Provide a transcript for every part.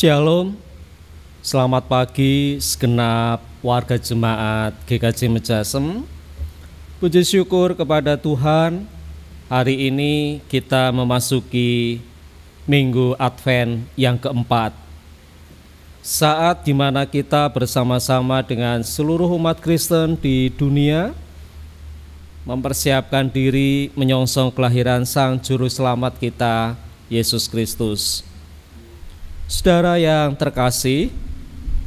Shalom, selamat pagi segenap warga jemaat GKJ Mejasem. Puji syukur kepada Tuhan, hari ini kita memasuki Minggu Advent yang keempat. Saat di mana kita bersama-sama dengan seluruh umat Kristen di dunia mempersiapkan diri menyongsong kelahiran Sang Juru Selamat kita, Yesus Kristus. Saudara yang terkasih,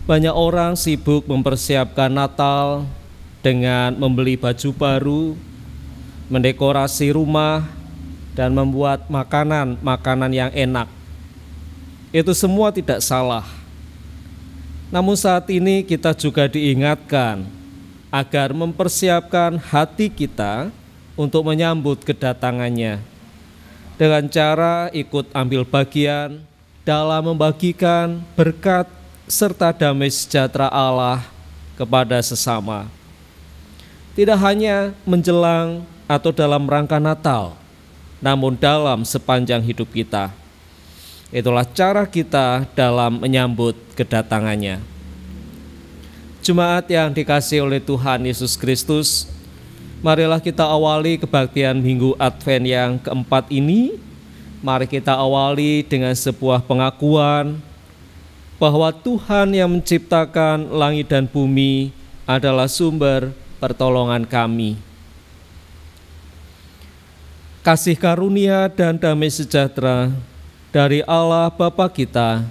banyak orang sibuk mempersiapkan Natal dengan membeli baju baru, mendekorasi rumah, dan membuat makanan yang enak. Itu semua tidak salah. Namun saat ini kita juga diingatkan agar mempersiapkan hati kita untuk menyambut kedatangannya dengan cara ikut ambil bagian dalam membagikan berkat serta damai sejahtera Allah kepada sesama. Tidak hanya menjelang atau dalam rangka Natal, namun dalam sepanjang hidup kita. Itulah cara kita dalam menyambut kedatangannya. Jemaat yang dikasihi oleh Tuhan Yesus Kristus, marilah kita awali kebaktian Minggu Advent yang keempat ini. Mari kita awali dengan sebuah pengakuan bahwa Tuhan yang menciptakan langit dan bumi adalah sumber pertolongan kami. Kasih karunia dan damai sejahtera dari Allah Bapa kita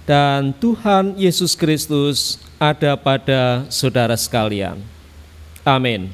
dan Tuhan Yesus Kristus ada pada saudara sekalian. Amin.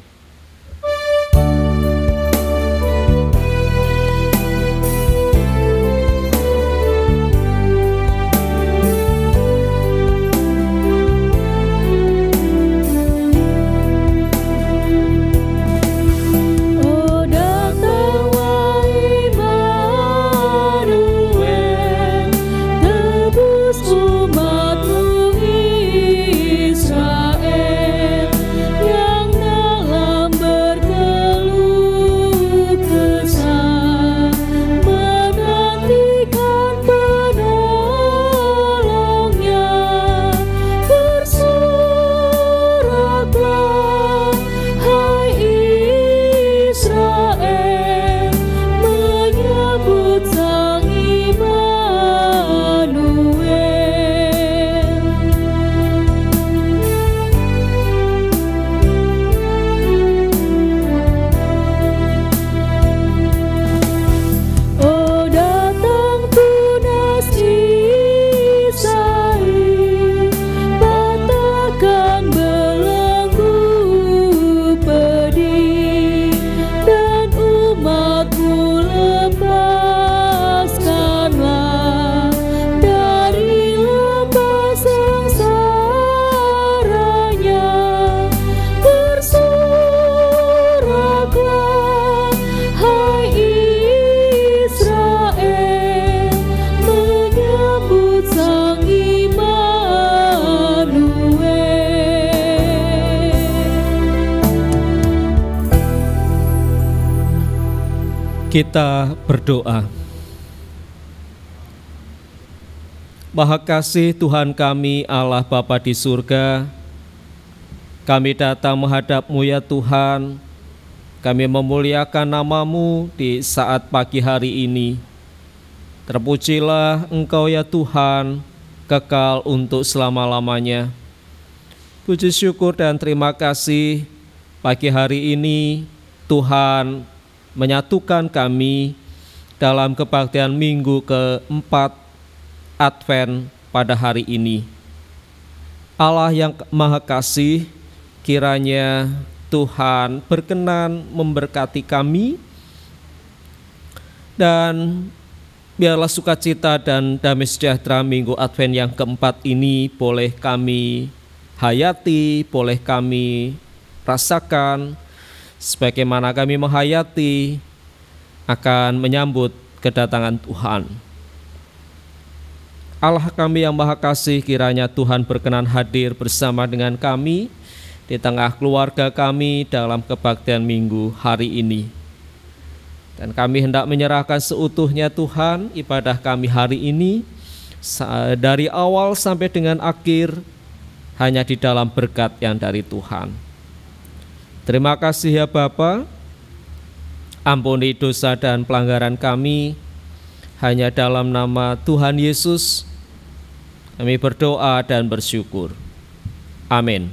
Kita berdoa. Maha kasih Tuhan kami Allah Bapa di surga, kami datang menghadap-Mu ya Tuhan. Kami memuliakan nama-Mu di saat pagi hari ini. Terpujilah Engkau ya Tuhan, kekal untuk selama-lamanya. Puji syukur dan terima kasih pagi hari ini Tuhan menyatukan kami dalam kebaktian Minggu keempat Advent pada hari ini. Allah yang Maha Kasih, kiranya Tuhan berkenan memberkati kami, dan biarlah sukacita dan damai sejahtera Minggu Advent yang keempat ini boleh kami hayati, boleh kami rasakan, sebagaimana kami menghayati akan menyambut kedatangan Tuhan. Allah kami yang Maha Kasih, kiranya Tuhan berkenan hadir bersama dengan kami di tengah keluarga kami dalam kebaktian Minggu hari ini. Dan kami hendak menyerahkan seutuhnya Tuhan ibadah kami hari ini dari awal sampai dengan akhir hanya di dalam berkat yang dari Tuhan. Terima kasih ya Bapa, ampuni dosa dan pelanggaran kami, hanya dalam nama Tuhan Yesus kami berdoa dan bersyukur. Amin.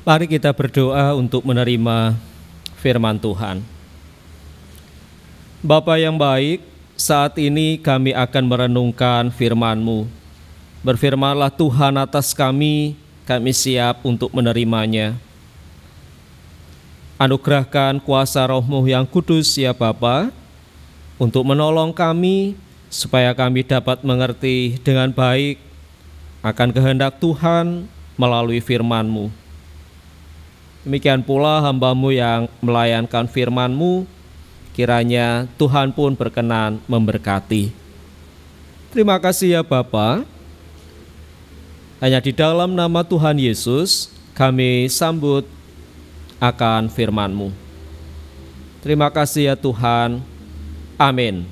Mari kita berdoa untuk menerima firman Tuhan. Bapa yang baik, saat ini kami akan merenungkan firman-Mu. Berfirmanlah Tuhan atas kami siap untuk menerimanya. Anugerahkan kuasa Roh-Mu yang kudus ya Bapa, untuk menolong kami, supaya kami dapat mengerti dengan baik akan kehendak Tuhan melalui firman-Mu. Demikian pula hamba-Mu yang melayankan firman-Mu, kiranya Tuhan pun berkenan memberkati. Terima kasih ya Bapa. Hanya di dalam nama Tuhan Yesus kami sambut akan firman-Mu. Terima kasih ya Tuhan. Amin.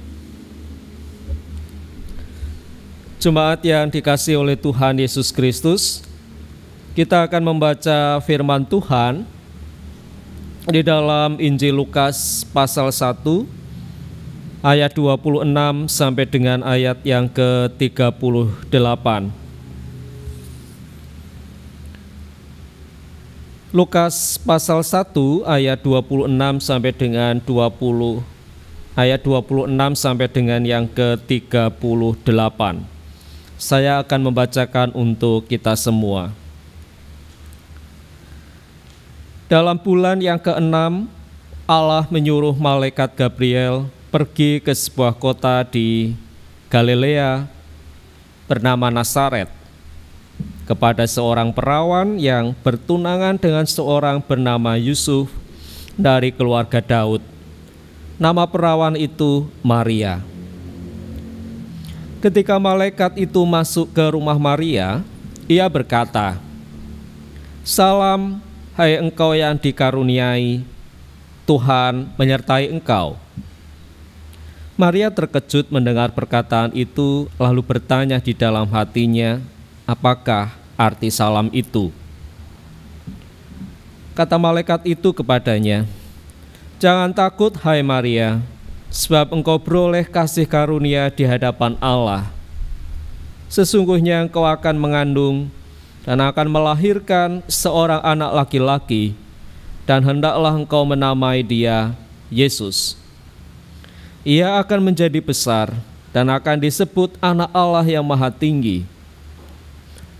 Jemaat yang dikasihi oleh Tuhan Yesus Kristus, kita akan membaca firman Tuhan di dalam Injil Lukas pasal 1 ayat 26 sampai dengan ayat yang ke-38. Lukas pasal 1 ayat 26 sampai dengan 26 sampai dengan yang ke-38. Saya akan membacakan untuk kita semua. Dalam bulan yang ke-6, Allah menyuruh malaikat Gabriel pergi ke sebuah kota di Galilea bernama Nazaret kepada seorang perawan yang bertunangan dengan seorang bernama Yusuf dari keluarga Daud. Nama perawan itu Maria. Ketika malaikat itu masuk ke rumah Maria, ia berkata, "Salam, hai engkau yang dikaruniai, Tuhan menyertai engkau." Maria terkejut mendengar perkataan itu, lalu bertanya di dalam hatinya, apakah arti salam itu? Kata malaikat itu kepadanya, "Jangan takut, hai Maria, sebab engkau beroleh kasih karunia di hadapan Allah. Sesungguhnya engkau akan mengandung dan akan melahirkan seorang anak laki-laki, dan hendaklah engkau menamai dia Yesus. Ia akan menjadi besar dan akan disebut Anak Allah yang Maha Tinggi.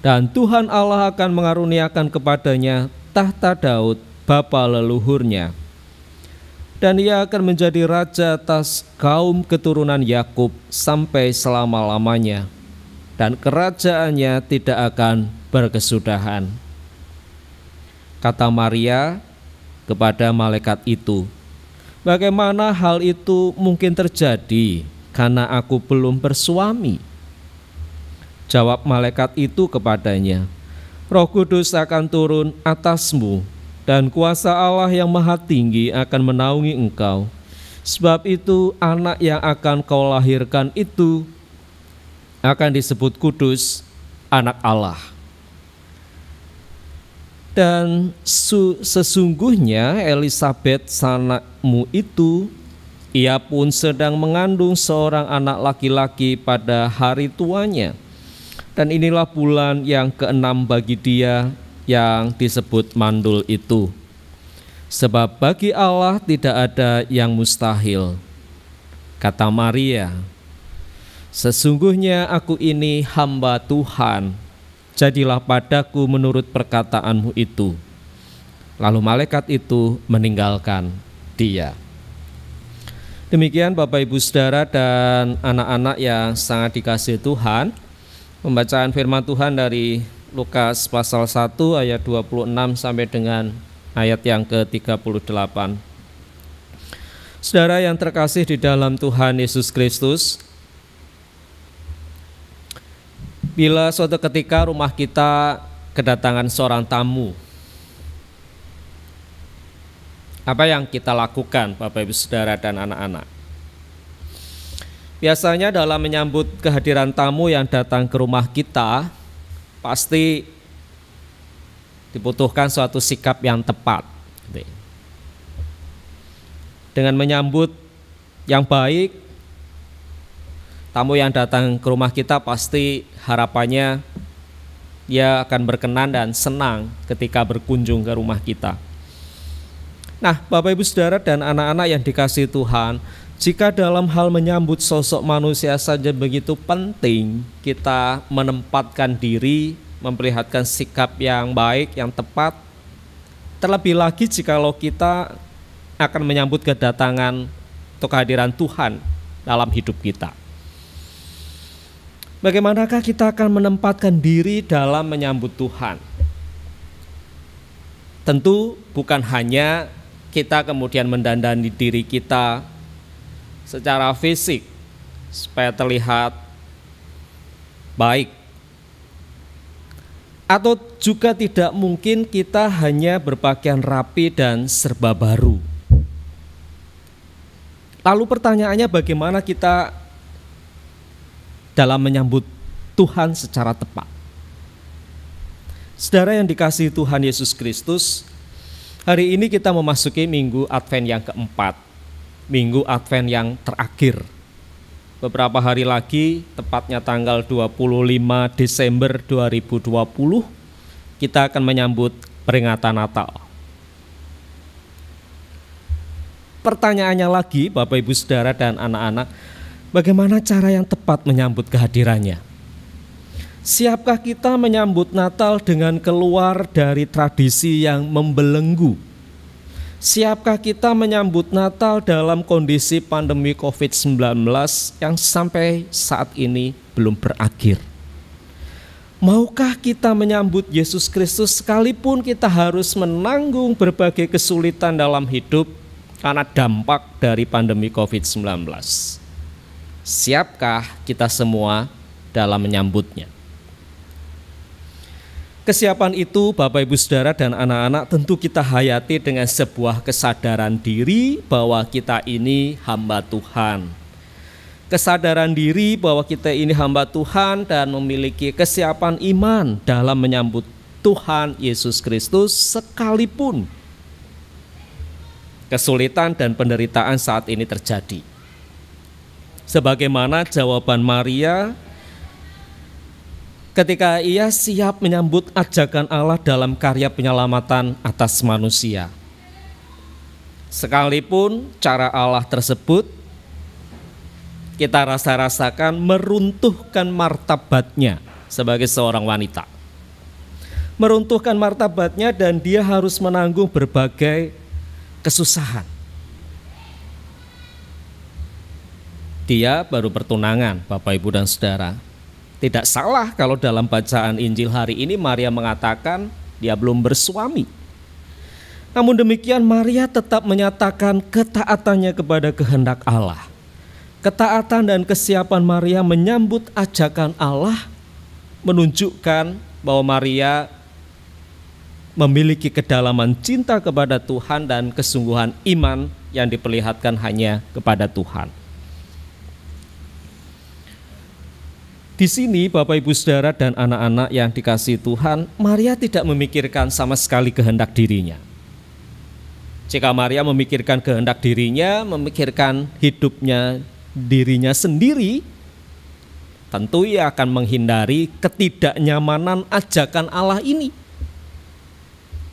Dan Tuhan Allah akan mengaruniakan kepadanya tahta Daud, bapa leluhurnya. Dan ia akan menjadi raja atas kaum keturunan Yakub sampai selama-lamanya. Dan kerajaannya tidak akan berkesudahan." Kata Maria kepada malaikat itu, "Bagaimana hal itu mungkin terjadi karena aku belum bersuami?" Jawab malaikat itu kepadanya, "Roh Kudus akan turun atasmu, dan kuasa Allah yang Maha Tinggi akan menaungi engkau. Sebab itu anak yang akan kau lahirkan itu akan disebut kudus, Anak Allah. Dan sesungguhnya Elisabet sanakmu itu, ia pun sedang mengandung seorang anak laki-laki pada hari tuanya. Dan inilah bulan yang ke-6 bagi dia yang disebut mandul itu. Sebab bagi Allah tidak ada yang mustahil." Kata Maria, "Sesungguhnya aku ini hamba Tuhan, jadilah padaku menurut perkataanmu itu." Lalu malaikat itu meninggalkan dia. Demikian Bapak Ibu Saudara dan anak-anak yang sangat dikasihi Tuhan, pembacaan firman Tuhan dari Lukas pasal 1 ayat 26 sampai dengan ayat yang ke-38. Saudara yang terkasih di dalam Tuhan Yesus Kristus, bila suatu ketika rumah kita kedatangan seorang tamu, apa yang kita lakukan Bapak Ibu Saudara dan anak-anak? Biasanya dalam menyambut kehadiran tamu yang datang ke rumah kita, pasti dibutuhkan suatu sikap yang tepat. Dengan menyambut yang baik, tamu yang datang ke rumah kita pasti harapannya dia akan berkenan dan senang ketika berkunjung ke rumah kita. Nah, Bapak Ibu Saudara dan anak-anak yang dikasihi Tuhan, jika dalam hal menyambut sosok manusia saja begitu penting kita menempatkan diri, memperlihatkan sikap yang baik, yang tepat, terlebih lagi jikalau kita akan menyambut kedatangan atau kehadiran Tuhan dalam hidup kita. Bagaimanakah kita akan menempatkan diri dalam menyambut Tuhan? Tentu bukan hanya kita kemudian mendandani diri kita secara fisik supaya terlihat baik, atau juga tidak mungkin kita hanya berpakaian rapi dan serba baru. Lalu pertanyaannya, bagaimana kita dalam menyambut Tuhan secara tepat? Saudara yang dikasihi Tuhan Yesus Kristus, hari ini kita memasuki minggu Advent yang keempat, minggu Advent yang terakhir. Beberapa hari lagi, tepatnya tanggal 25 Desember 2020, kita akan menyambut peringatan Natal. Pertanyaannya lagi, Bapak Ibu Saudara dan anak-anak, bagaimana cara yang tepat menyambut kehadirannya? Siapkah kita menyambut Natal dengan keluar dari tradisi yang membelenggu? Siapkah kita menyambut Natal dalam kondisi pandemi COVID-19 yang sampai saat ini belum berakhir? Maukah kita menyambut Yesus Kristus sekalipun kita harus menanggung berbagai kesulitan dalam hidup karena dampak dari pandemi COVID-19? Siapkah kita semua dalam menyambutnya? Kesiapan itu, Bapak Ibu Saudara dan anak-anak, tentu kita hayati dengan sebuah kesadaran diri bahwa kita ini hamba Tuhan. Kesadaran diri bahwa kita ini hamba Tuhan dan memiliki kesiapan iman dalam menyambut Tuhan Yesus Kristus sekalipun kesulitan dan penderitaan saat ini terjadi. Sebagaimana jawaban Maria ketika ia siap menyambut ajakan Allah dalam karya penyelamatan atas manusia. Sekalipun cara Allah tersebut kita rasakan meruntuhkan martabatnya sebagai seorang wanita. Meruntuhkan martabatnya dan dia harus menanggung berbagai kesusahan. Dia baru bertunangan, Bapak Ibu dan Saudara. Tidak salah kalau dalam bacaan Injil hari ini Maria mengatakan dia belum bersuami. Namun demikian Maria tetap menyatakan ketaatannya kepada kehendak Allah. Ketaatan dan kesiapan Maria menyambut ajakan Allah menunjukkan bahwa Maria memiliki kedalaman cinta kepada Tuhan dan kesungguhan iman yang diperlihatkan hanya kepada Tuhan. Di sini Bapak Ibu Saudara dan anak-anak yang dikasihi Tuhan, Maria tidak memikirkan sama sekali kehendak dirinya. Jika Maria memikirkan kehendak dirinya, memikirkan hidupnya dirinya sendiri, tentu ia akan menghindari ketidaknyamanan ajakan Allah ini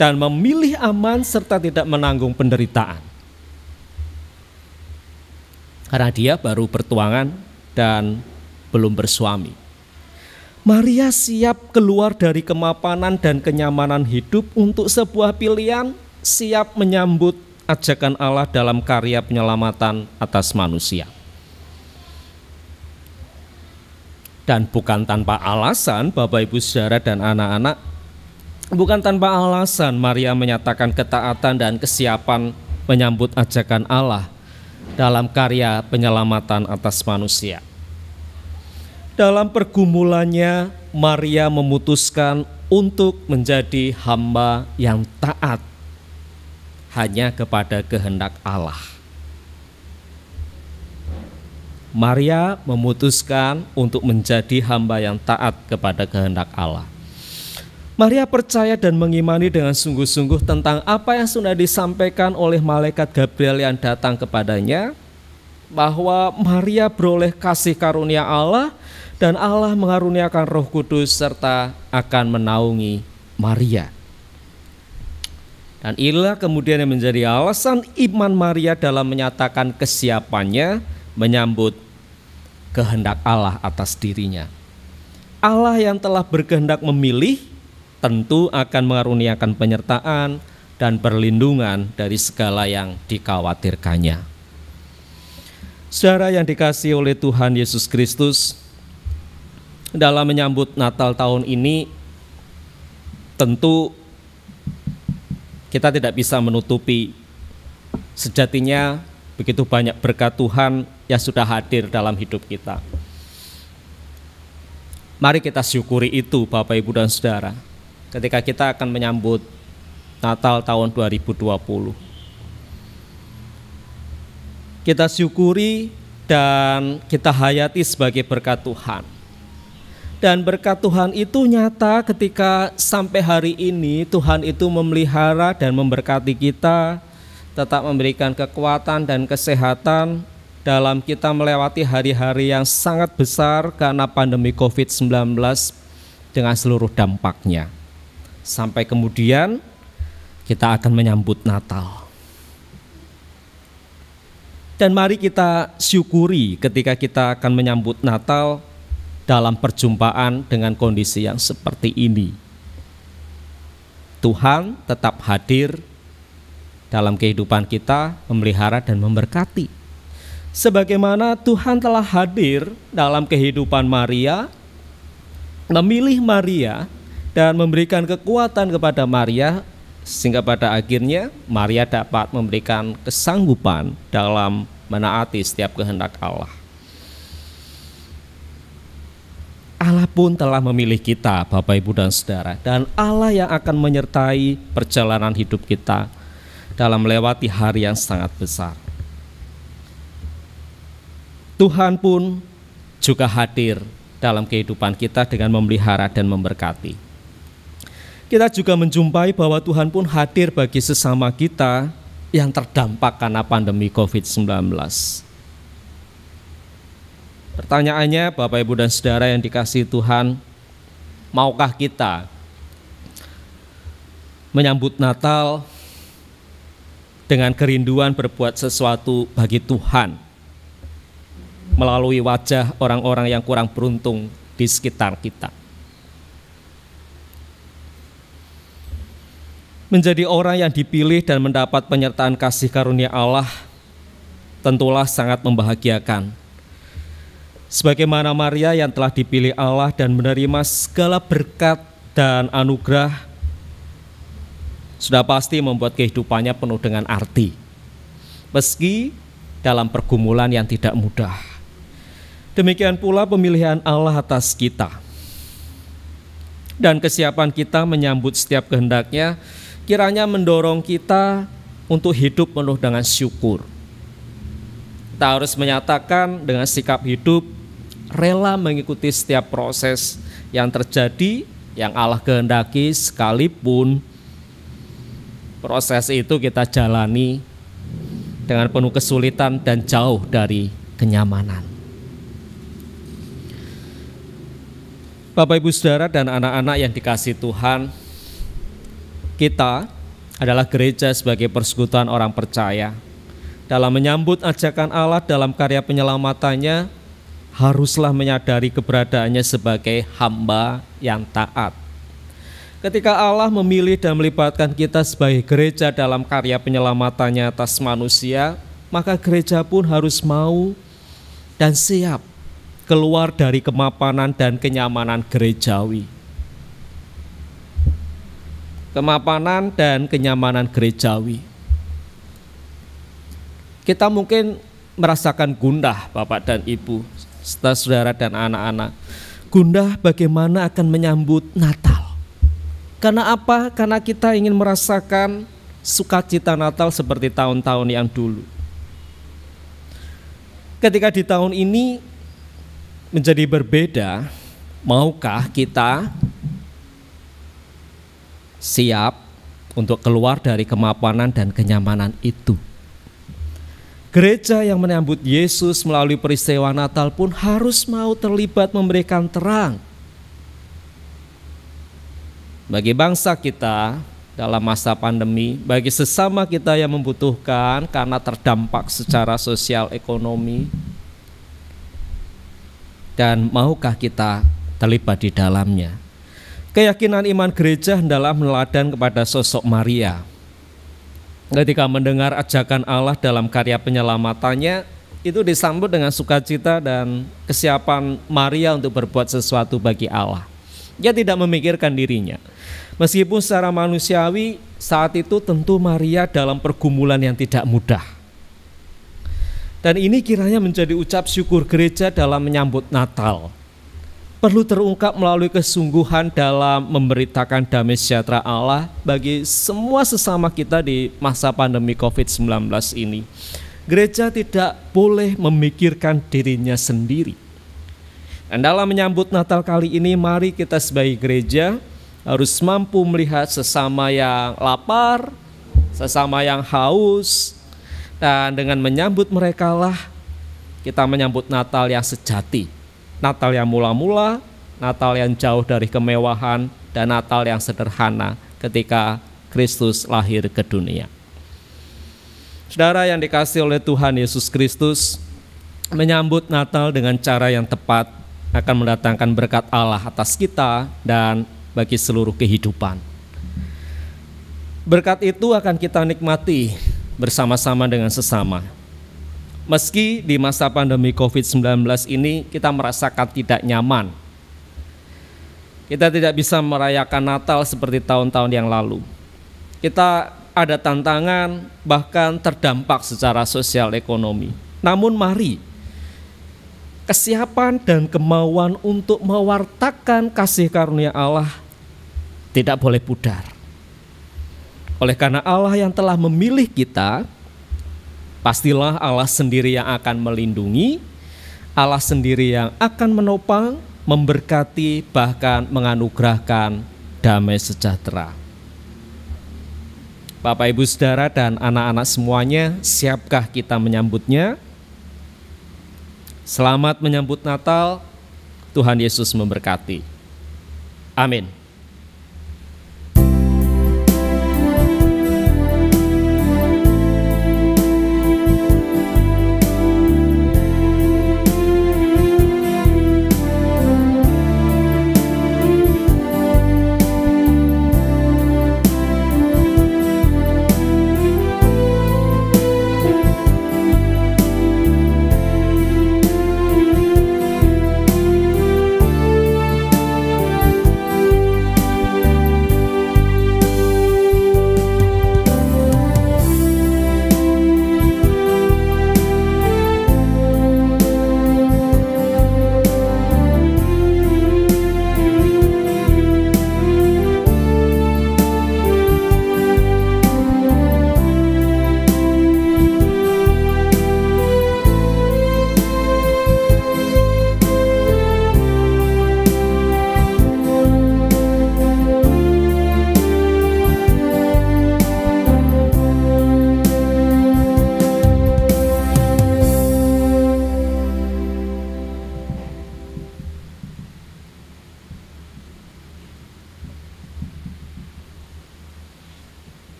dan memilih aman serta tidak menanggung penderitaan. Karena dia baru bertuangan dan belum bersuami. Maria siap keluar dari kemapanan dan kenyamanan hidup untuk sebuah pilihan, siap menyambut ajakan Allah dalam karya penyelamatan atas manusia. Dan bukan tanpa alasan, Bapak Ibu Saudara dan anak-anak, bukan tanpa alasan Maria menyatakan ketaatan dan kesiapan menyambut ajakan Allah dalam karya penyelamatan atas manusia. Dalam pergumulannya, Maria memutuskan untuk menjadi hamba yang taat hanya kepada kehendak Allah. Maria memutuskan untuk menjadi hamba yang taat kepada kehendak Allah. Maria percaya dan mengimani dengan sungguh-sungguh tentang apa yang sudah disampaikan oleh malaikat Gabriel yang datang kepadanya, bahwa Maria beroleh kasih karunia Allah dan Allah mengaruniakan Roh Kudus serta akan menaungi Maria. Dan inilah kemudian yang menjadi alasan iman Maria dalam menyatakan kesiapannya menyambut kehendak Allah atas dirinya. Allah yang telah berkehendak memilih tentu akan mengaruniakan penyertaan dan perlindungan dari segala yang dikhawatirkannya. Saudara yang dikasihi oleh Tuhan Yesus Kristus, dalam menyambut Natal tahun ini tentu kita tidak bisa menutupi sejatinya begitu banyak berkat Tuhan yang sudah hadir dalam hidup kita. Mari kita syukuri itu Bapak Ibu dan Saudara ketika kita akan menyambut Natal tahun 2020. Kita syukuri dan kita hayati sebagai berkat Tuhan. Dan berkat Tuhan itu nyata ketika sampai hari ini Tuhan itu memelihara dan memberkati kita, tetap memberikan kekuatan dan kesehatan dalam kita melewati hari-hari yang sangat besar karena pandemi COVID-19 dengan seluruh dampaknya. Sampai kemudian kita akan menyambut Natal. Dan mari kita syukuri ketika kita akan menyambut Natal dalam perjumpaan dengan kondisi yang seperti ini. Tuhan tetap hadir dalam kehidupan kita, memelihara dan memberkati. Sebagaimana Tuhan telah hadir dalam kehidupan Maria, memilih Maria dan memberikan kekuatan kepada Maria, sehingga pada akhirnya Maria dapat memberikan kesanggupan dalam menaati setiap kehendak Allah. pun telah memilih kita, Bapak, Ibu, dan Saudara. Dan Allah yang akan menyertai perjalanan hidup kita dalam melewati hari yang sangat besar. Tuhan pun juga hadir dalam kehidupan kita dengan memelihara dan memberkati. Kita juga menjumpai bahwa Tuhan pun hadir bagi sesama kita yang terdampak karena pandemi COVID-19. Pertanyaannya, Bapak, Ibu, dan Saudara yang dikasihi Tuhan, maukah kita menyambut Natal dengan kerinduan berbuat sesuatu bagi Tuhan melalui wajah orang-orang yang kurang beruntung di sekitar kita? Menjadi orang yang dipilih dan mendapat penyertaan kasih karunia Allah tentulah sangat membahagiakan. Sebagaimana Maria yang telah dipilih Allah dan menerima segala berkat dan anugerah, sudah pasti membuat kehidupannya penuh dengan arti, meski dalam pergumulan yang tidak mudah. Demikian pula pemilihan Allah atas kita. Dan kesiapan kita menyambut setiap kehendaknya, kiranya mendorong kita untuk hidup penuh dengan syukur. Kita harus menyatakan dengan sikap hidup, rela mengikuti setiap proses yang terjadi, yang Allah kehendaki, sekalipun proses itu kita jalani dengan penuh kesulitan dan jauh dari kenyamanan. Bapak, Ibu, Saudara, dan anak-anak yang dikasihi Tuhan, kita adalah gereja sebagai persekutuan orang percaya. Dalam menyambut ajakan Allah dalam karya penyelamatannya, haruslah menyadari keberadaannya sebagai hamba yang taat. Ketika Allah memilih dan melibatkan kita sebagai gereja dalam karya penyelamatannya atas manusia, maka gereja pun harus mau dan siap keluar dari kemapanan dan kenyamanan gerejawi. Kemapanan dan kenyamanan gerejawi. Kita mungkin merasakan gundah, Bapak dan Ibu, saudara dan anak-anak. Gundah bagaimana akan menyambut Natal. Karena apa? Karena kita ingin merasakan sukacita Natal seperti tahun-tahun yang dulu. Ketika di tahun ini menjadi berbeda, maukah kita siap untuk keluar dari kemapanan dan kenyamanan itu? Gereja yang menyambut Yesus melalui peristiwa Natal pun harus mau terlibat memberikan terang bagi bangsa kita dalam masa pandemi, bagi sesama kita yang membutuhkan karena terdampak secara sosial ekonomi, dan maukah kita terlibat di dalamnya. Keyakinan iman gereja hendaklah meneladani kepada sosok Maria. Ketika mendengar ajakan Allah dalam karya penyelamatannya, itu disambut dengan sukacita dan kesiapan Maria untuk berbuat sesuatu bagi Allah. Dia tidak memikirkan dirinya. Meskipun secara manusiawi saat itu tentu Maria dalam pergumulan yang tidak mudah. Dan ini kiranya menjadi ucap syukur gereja dalam menyambut Natal. Perlu terungkap melalui kesungguhan dalam memberitakan damai sejahtera Allah bagi semua sesama kita di masa pandemi COVID-19 ini. Gereja tidak boleh memikirkan dirinya sendiri. Dan dalam menyambut Natal kali ini, mari kita sebagai gereja harus mampu melihat sesama yang lapar, sesama yang haus, dan dengan menyambut mereka lah kita menyambut Natal yang sejati. Natal yang mula-mula, Natal yang jauh dari kemewahan, dan Natal yang sederhana ketika Kristus lahir ke dunia. Saudara yang dikasihi oleh Tuhan Yesus Kristus, menyambut Natal dengan cara yang tepat akan mendatangkan berkat Allah atas kita dan bagi seluruh kehidupan. Berkat itu akan kita nikmati bersama-sama dengan sesama. Meski di masa pandemi COVID-19 ini kita merasakan tidak nyaman. Kita tidak bisa merayakan Natal seperti tahun-tahun yang lalu. Kita ada tantangan, bahkan terdampak secara sosial ekonomi. Namun mari kesiapan dan kemauan untuk mewartakan kasih karunia Allah tidak boleh pudar. Oleh karena Allah yang telah memilih kita, pastilah Allah sendiri yang akan melindungi, Allah sendiri yang akan menopang, memberkati, bahkan menganugerahkan damai sejahtera. Bapak, Ibu, Saudara, dan anak-anak semuanya, siapkah kita menyambutnya? Selamat menyambut Natal, Tuhan Yesus memberkati. Amin.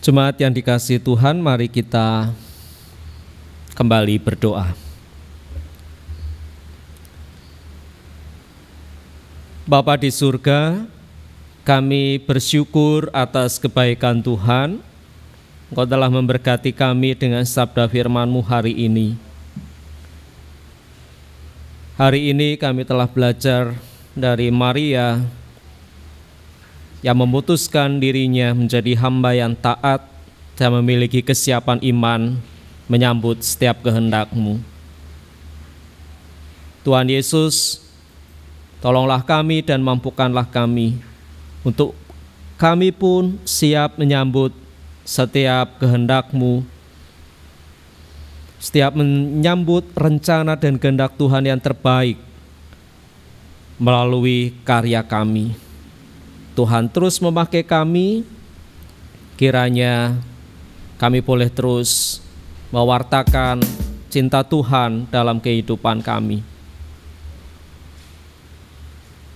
Jemaat yang dikasihi Tuhan, mari kita kembali berdoa. Bapa di surga, kami bersyukur atas kebaikan Tuhan. Engkau telah memberkati kami dengan sabda firman-Mu hari ini. Hari ini kami telah belajar dari Maria yang memutuskan dirinya menjadi hamba yang taat dan memiliki kesiapan iman menyambut setiap kehendak-Mu. Tuhan Yesus, tolonglah kami dan mampukanlah kami untuk kami pun siap menyambut setiap kehendak-Mu, setiap menyambut rencana dan kehendak Tuhan yang terbaik melalui karya kami. Tuhan terus memakai kami, kiranya kami boleh terus mewartakan cinta Tuhan dalam kehidupan kami.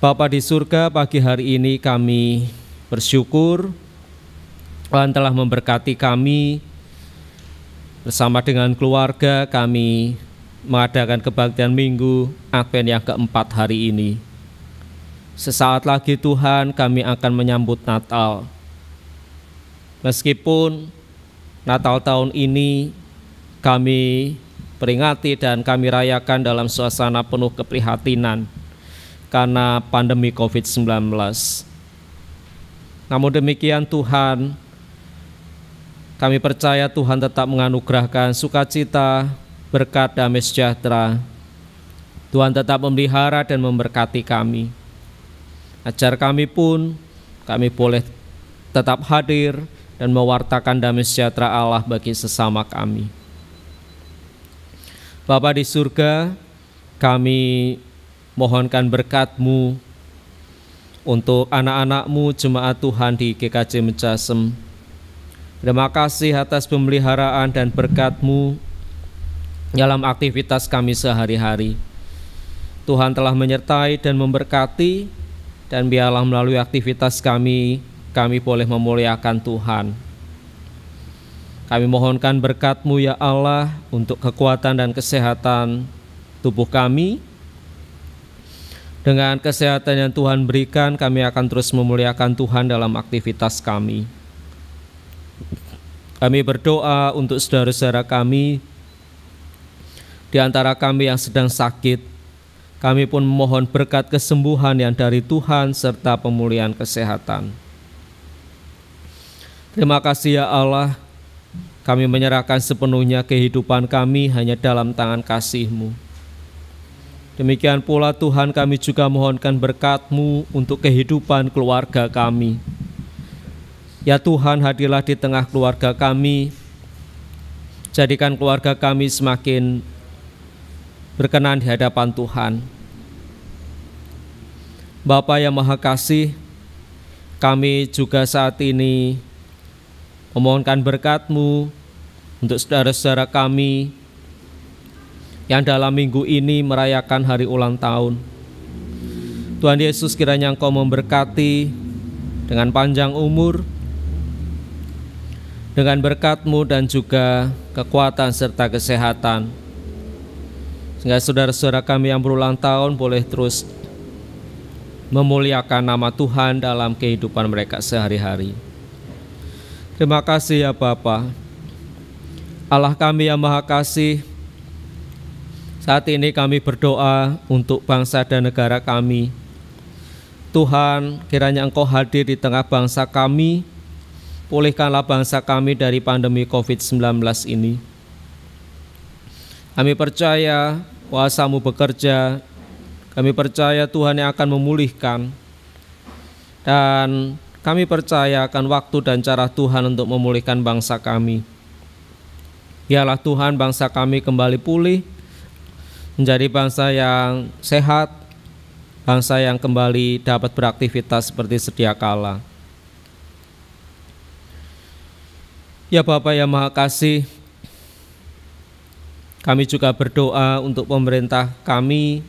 Bapa di surga, pagi hari ini kami bersyukur Tuhan telah memberkati kami. Bersama dengan keluarga kami mengadakan kebaktian Minggu Advent yang keempat hari ini. Sesaat lagi Tuhan kami akan menyambut Natal. Meskipun Natal tahun ini kami peringati dan kami rayakan dalam suasana penuh keprihatinan karena pandemi COVID-19. Namun demikian Tuhan, kami percaya Tuhan tetap menganugerahkan sukacita, berkat, damai sejahtera. Tuhan tetap memelihara dan memberkati kami. Ajar kami pun, kami boleh tetap hadir dan mewartakan damai sejahtera Allah bagi sesama kami. Bapa di surga, kami mohonkan berkat-Mu untuk anak-anak-Mu jemaat Tuhan di GKJ Mejasem. Terima kasih atas pemeliharaan dan berkat-Mu dalam aktivitas kami sehari-hari. Tuhan telah menyertai dan memberkati, dan biarlah melalui aktivitas kami boleh memuliakan Tuhan. Kami mohonkan berkat-Mu ya Allah untuk kekuatan dan kesehatan tubuh kami. Dengan kesehatan yang Tuhan berikan, kami akan terus memuliakan Tuhan dalam aktivitas kami. Kami berdoa untuk saudara-saudara kami di antara kami yang sedang sakit. Kami pun memohon berkat kesembuhan yang dari Tuhan serta pemulihan kesehatan. Terima kasih ya Allah, kami menyerahkan sepenuhnya kehidupan kami hanya dalam tangan kasih-Mu. Demikian pula Tuhan, kami juga mohonkan berkat-Mu untuk kehidupan keluarga kami. Ya Tuhan, hadirlah di tengah keluarga kami. Jadikan keluarga kami semakin berkenan di hadapan Tuhan. Bapa yang Maha Kasih, kami juga saat ini memohonkan berkat-Mu untuk saudara-saudara kami yang dalam minggu ini merayakan hari ulang tahun. Tuhan Yesus, kiranya Engkau memberkati dengan panjang umur, dengan berkat-Mu dan juga kekuatan serta kesehatan, sehingga saudara-saudara kami yang berulang tahun boleh terus memuliakan nama Tuhan dalam kehidupan mereka sehari-hari. Terima kasih ya Bapa. Allah kami yang Maha Kasih, saat ini kami berdoa untuk bangsa dan negara kami. Tuhan, kiranya Engkau hadir di tengah bangsa kami. Pulihkanlah bangsa kami dari pandemi COVID-19 ini. Kami percaya kuasa-Mu bekerja. Kami percaya Tuhan yang akan memulihkan. Dan kami percaya akan waktu dan cara Tuhan untuk memulihkan bangsa kami. Biarlah Tuhan bangsa kami kembali pulih, menjadi bangsa yang sehat, bangsa yang kembali dapat beraktivitas seperti sedia kala. Ya Bapa yang Maha Kasih, kami juga berdoa untuk pemerintah kami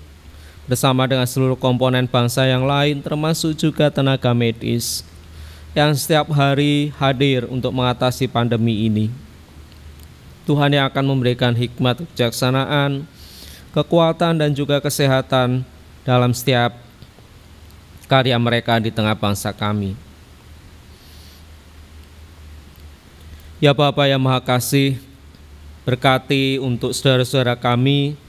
bersama dengan seluruh komponen bangsa yang lain, termasuk juga tenaga medis yang setiap hari hadir untuk mengatasi pandemi ini. Tuhan yang akan memberikan hikmat, kebijaksanaan, kekuatan dan juga kesehatan dalam setiap karya mereka di tengah bangsa kami. Ya Bapa yang Maha Kasih, berkati untuk saudara-saudara kami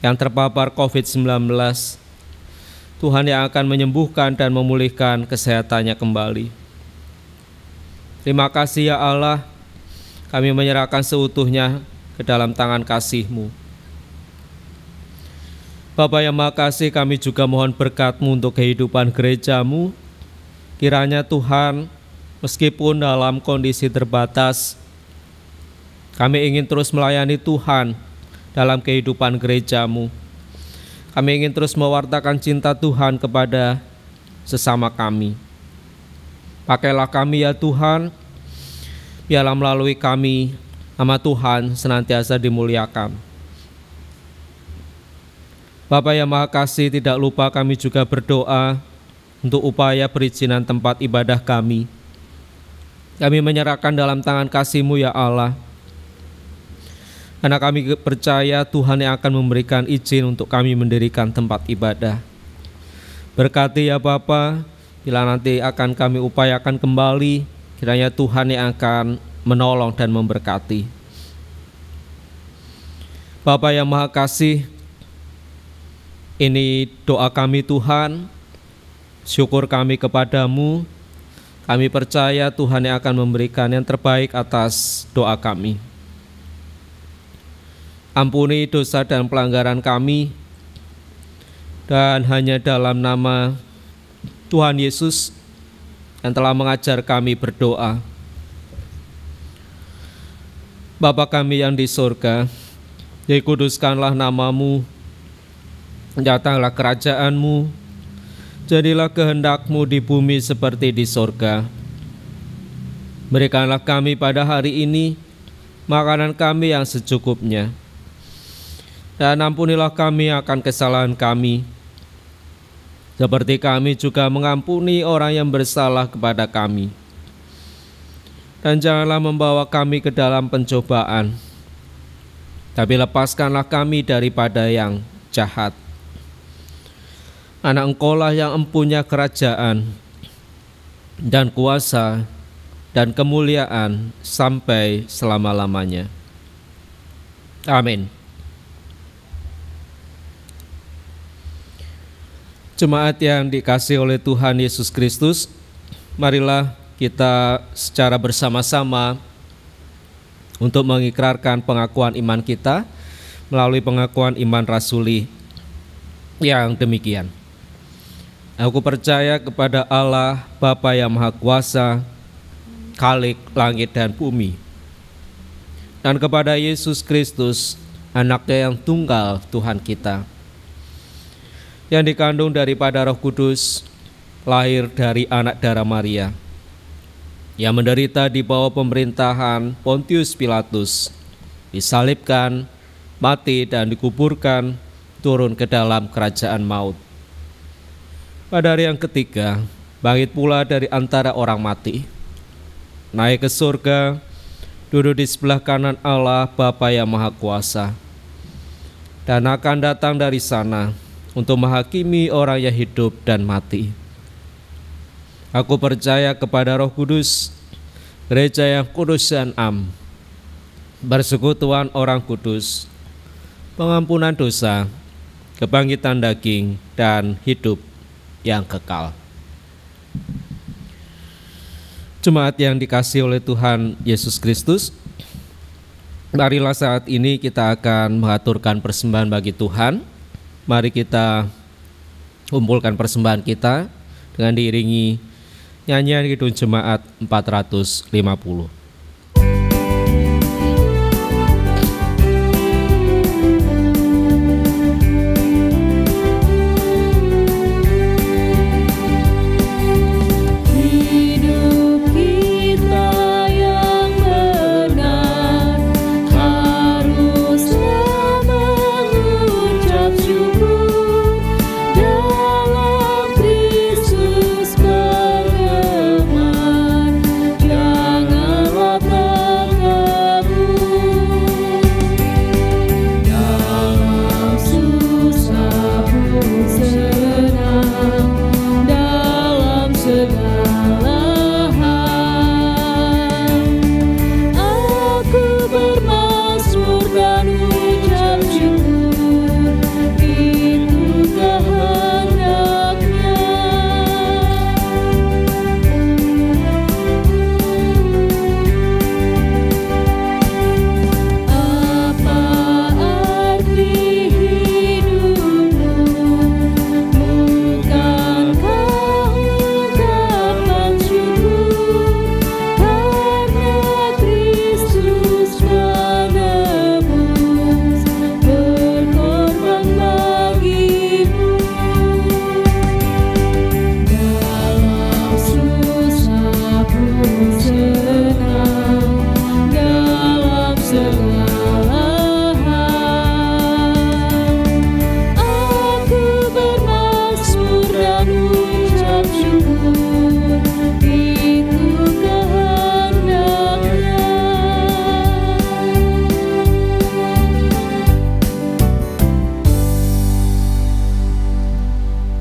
yang terpapar COVID-19. Tuhan yang akan menyembuhkan dan memulihkan kesehatannya kembali. Terima kasih ya Allah, kami menyerahkan seutuhnya ke dalam tangan kasih-Mu. Bapa yang Maha Kasih, kami juga mohon berkat-Mu untuk kehidupan gereja-Mu. Kiranya Tuhan, meskipun dalam kondisi terbatas, kami ingin terus melayani Tuhan dalam kehidupan gereja-Mu. Kami ingin terus mewartakan cinta Tuhan kepada sesama kami. Pakailah kami ya Tuhan, biarlah melalui kami nama Tuhan senantiasa dimuliakan. Bapa yang Maha Kasih, tidak lupa kami juga berdoa untuk upaya perizinan tempat ibadah kami. Kami menyerahkan dalam tangan kasih-Mu ya Allah, karena kami percaya Tuhan yang akan memberikan izin untuk kami mendirikan tempat ibadah. Berkati ya Bapa, bila nanti akan kami upayakan kembali, kiranya Tuhan yang akan menolong dan memberkati. Bapa yang Maha Kasih, ini doa kami Tuhan, syukur kami kepadamu. Kami percaya Tuhan yang akan memberikan yang terbaik atas doa kami. Ampuni dosa dan pelanggaran kami, dan hanya dalam nama Tuhan Yesus yang telah mengajar kami berdoa. Bapa kami yang di surga, dikuduskanlah nama-Mu, datanglah kerajaan-Mu, jadilah kehendak-Mu di bumi seperti di surga. Berikanlah kami pada hari ini makanan kami yang secukupnya, dan ampunilah kami akan kesalahan kami, seperti kami juga mengampuni orang yang bersalah kepada kami. Dan janganlah membawa kami ke dalam pencobaan, tapi lepaskanlah kami daripada yang jahat. Anak Engkau-lah yang empunya kerajaan dan kuasa dan kemuliaan sampai selama-lamanya. Amin. Jemaat yang dikasihi oleh Tuhan Yesus Kristus, marilah kita secara bersama-sama untuk mengikrarkan pengakuan iman kita melalui pengakuan iman rasuli yang demikian. Aku percaya kepada Allah Bapa yang Maha Kuasa, Khalik langit dan bumi, dan kepada Yesus Kristus, Anaknya yang tunggal Tuhan kita, yang dikandung daripada Roh Kudus, lahir dari anak darah Maria, yang menderita di bawah pemerintahan Pontius Pilatus, disalibkan, mati dan dikuburkan, turun ke dalam kerajaan maut. Pada hari yang ketiga, bangkit pula dari antara orang mati, naik ke surga, duduk di sebelah kanan Allah Bapa yang Maha Kuasa, dan akan datang dari sana untuk menghakimi orang yang hidup dan mati. Aku percaya kepada Roh Kudus, gereja yang kudus dan am, persekutuan orang kudus, pengampunan dosa, kebangkitan daging, dan hidup yang kekal. Jemaat yang dikasihi oleh Tuhan Yesus Kristus, marilah saat ini kita akan mengaturkan persembahan bagi Tuhan. Mari kita kumpulkan persembahan kita dengan diiringi nyanyian Kidung Jemaat 450. Janganlah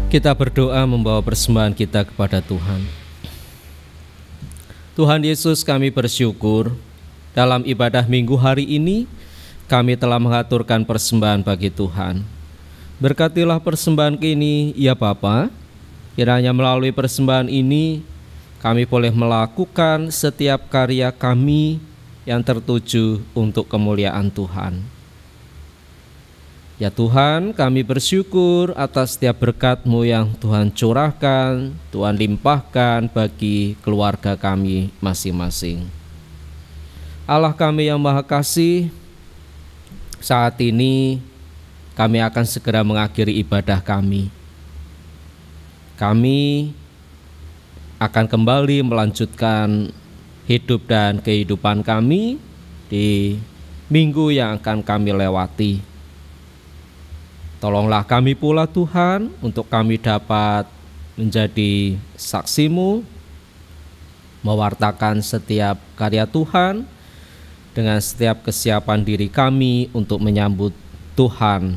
Kita berdoa membawa persembahan kita kepada Tuhan. Tuhan Yesus, kami bersyukur dalam ibadah minggu hari ini kami telah mengaturkan persembahan bagi Tuhan. Berkatilah persembahan ini ya Bapa. Kiranya melalui persembahan ini kami boleh melakukan setiap karya kami yang tertuju untuk kemuliaan Tuhan. Ya Tuhan, kami bersyukur atas setiap berkat-Mu yang Tuhan curahkan, Tuhan limpahkan bagi keluarga kami masing-masing. Allah kami yang Maha Kasih, saat ini kami akan segera mengakhiri ibadah kami. Kami akan kembali melanjutkan hidup dan kehidupan kami di minggu yang akan kami lewati. Tolonglah kami pula Tuhan untuk kami dapat menjadi saksi-Mu, mewartakan setiap karya Tuhan dengan setiap kesiapan diri kami untuk menyambut Tuhan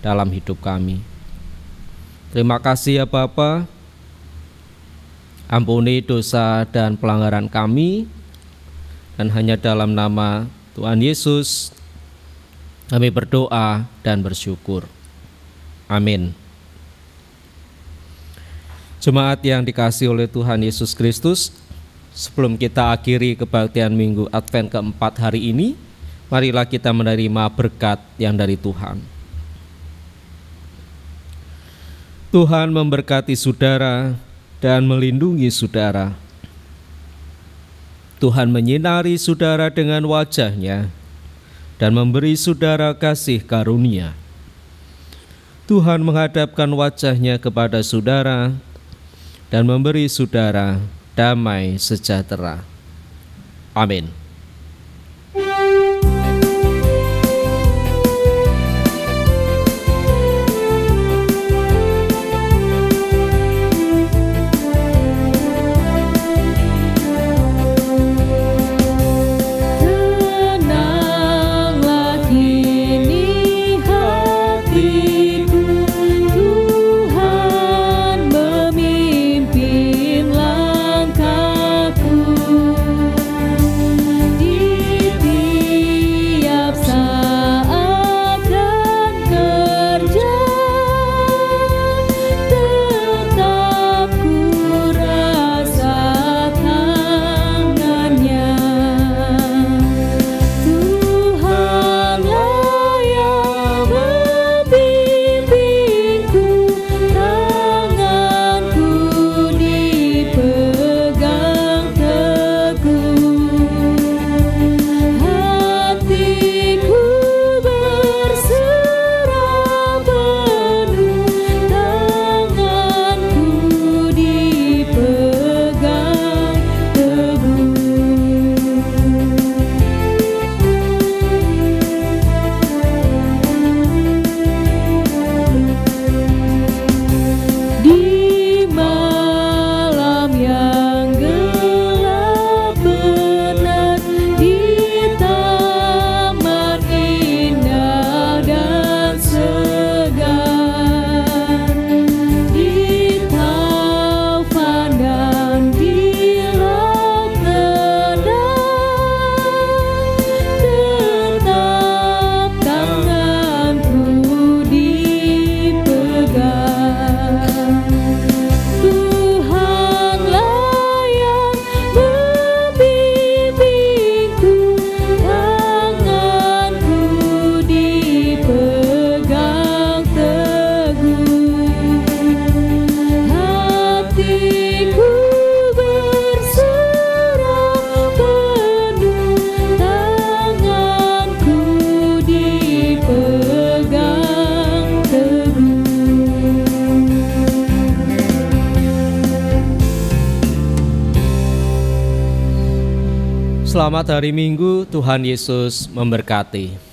dalam hidup kami. Terima kasih ya Bapa, ampuni dosa dan pelanggaran kami, dan hanya dalam nama Tuhan Yesus kami berdoa dan bersyukur. Amin. Jemaat yang dikasihi oleh Tuhan Yesus Kristus, sebelum kita akhiri kebaktian Minggu Advent keempat hari ini, marilah kita menerima berkat yang dari Tuhan. Tuhan memberkati saudara dan melindungi saudara. Tuhan menyinari saudara dengan wajah-Nya dan memberi saudara kasih karunia. Tuhan menghadapkan wajah-Nya kepada saudara dan memberi saudara damai sejahtera. Amin. Selamat hari Minggu, Tuhan Yesus memberkati.